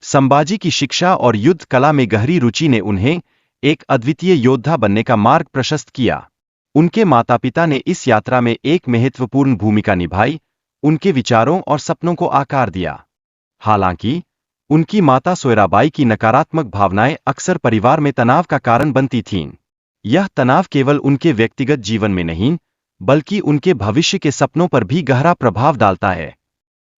संभाजी की शिक्षा और युद्ध कला में गहरी रुचि ने उन्हें एक अद्वितीय योद्धा बनने का मार्ग प्रशस्त किया। उनके माता पिता ने इस यात्रा में एक महत्वपूर्ण भूमिका निभाई, उनके विचारों और सपनों को आकार दिया। हालांकि उनकी माता सोयराबाई की नकारात्मक भावनाएं अक्सर परिवार में तनाव का कारण बनती थीं। यह तनाव केवल उनके व्यक्तिगत जीवन में नहीं, बल्कि उनके भविष्य के सपनों पर भी गहरा प्रभाव डालता है।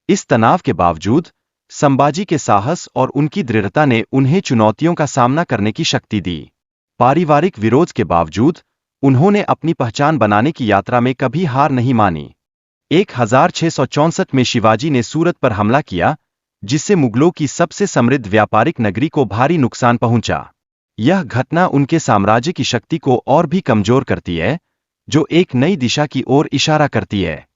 इस तनाव के बावजूद संभाजी के साहस और उनकी दृढ़ता ने उन्हें चुनौतियों का सामना करने की शक्ति दी। पारिवारिक विरोध के बावजूद उन्होंने अपनी पहचान बनाने की यात्रा में कभी हार नहीं मानी। 1664 में शिवाजी ने सूरत पर हमला किया, जिससे मुगलों की सबसे समृद्ध व्यापारिक नगरी को भारी नुकसान पहुंचा। यह घटना उनके साम्राज्य की शक्ति को और भी कमजोर करती है, जो एक नई दिशा की ओर इशारा करती है।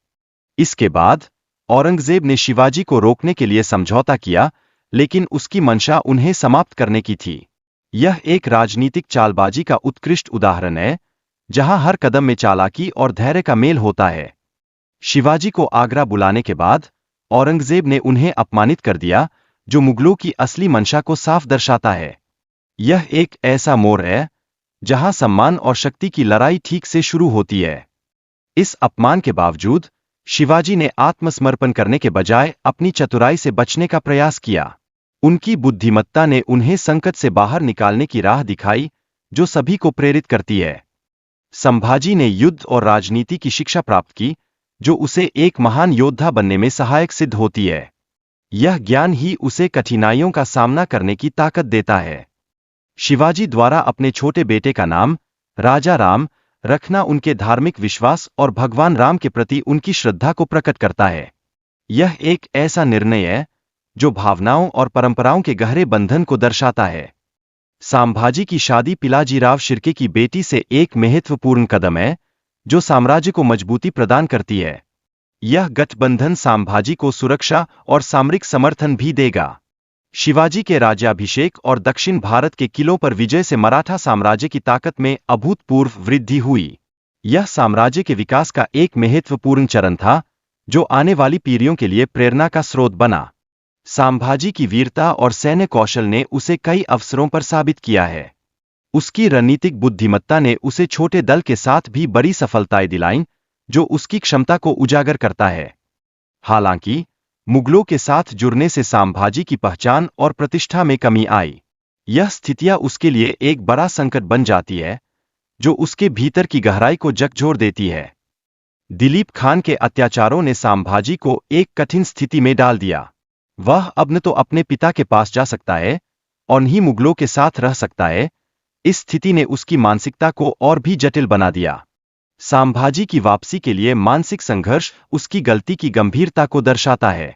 इसके बाद औरंगजेब ने शिवाजी को रोकने के लिए समझौता किया, लेकिन उसकी मंशा उन्हें समाप्त करने की थी। यह एक राजनीतिक चालबाजी का उत्कृष्ट उदाहरण है, जहां हर कदम में चालाकी और धैर्य का मेल होता है। शिवाजी को आगरा बुलाने के बाद औरंगजेब ने उन्हें अपमानित कर दिया, जो मुगलों की असली मंशा को साफ दर्शाता है। यह एक ऐसा मोड़ है जहां सम्मान और शक्ति की लड़ाई ठीक से शुरू होती है। इस अपमान के बावजूद शिवाजी ने आत्मसमर्पण करने के बजाय अपनी चतुराई से बचने का प्रयास किया। उनकी बुद्धिमत्ता ने उन्हें संकट से बाहर निकालने की राह दिखाई, जो सभी को प्रेरित करती है। संभाजी ने युद्ध और राजनीति की शिक्षा प्राप्त की, जो उसे एक महान योद्धा बनने में सहायक सिद्ध होती है। यह ज्ञान ही उसे कठिनाइयों का सामना करने की ताकत देता है। शिवाजी द्वारा अपने छोटे बेटे का नाम राजा राम रखना उनके धार्मिक विश्वास और भगवान राम के प्रति उनकी श्रद्धा को प्रकट करता है। यह एक ऐसा निर्णय है जो भावनाओं और परंपराओं के गहरे बंधन को दर्शाता है। संभाजी की शादी पिलाजीराव शिर्के की बेटी से एक महत्वपूर्ण कदम है, जो साम्राज्य को मजबूती प्रदान करती है। यह गठबंधन संभाजी को सुरक्षा और सामरिक समर्थन भी देगा। शिवाजी के राज्याभिषेक और दक्षिण भारत के किलों पर विजय से मराठा साम्राज्य की ताकत में अभूतपूर्व वृद्धि हुई। यह साम्राज्य के विकास का एक महत्वपूर्ण चरण था, जो आने वाली पीढ़ियों के लिए प्रेरणा का स्रोत बना। संभाजी की वीरता और सैन्य कौशल ने उसे कई अवसरों पर साबित किया है। उसकी रणनीतिक बुद्धिमत्ता ने उसे छोटे दल के साथ भी बड़ी सफलताएं दिलाईं, जो उसकी क्षमता को उजागर करता है। हालांकि मुगलों के साथ जुड़ने से संभाजी की पहचान और प्रतिष्ठा में कमी आई। यह स्थितियां उसके लिए एक बड़ा संकट बन जाती है, जो उसके भीतर की गहराई को झकझोर देती है। दिलीप खान के अत्याचारों ने संभाजी को एक कठिन स्थिति में डाल दिया। वह अब न तो अपने पिता के पास जा सकता है और न ही मुगलों के साथ रह सकता है। इस स्थिति ने उसकी मानसिकता को और भी जटिल बना दिया। संभाजी की वापसी के लिए मानसिक संघर्ष उसकी गलती की गंभीरता को दर्शाता है।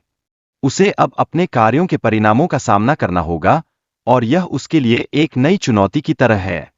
उसे अब अपने कार्यों के परिणामों का सामना करना होगा, और यह उसके लिए एक नई चुनौती की तरह है।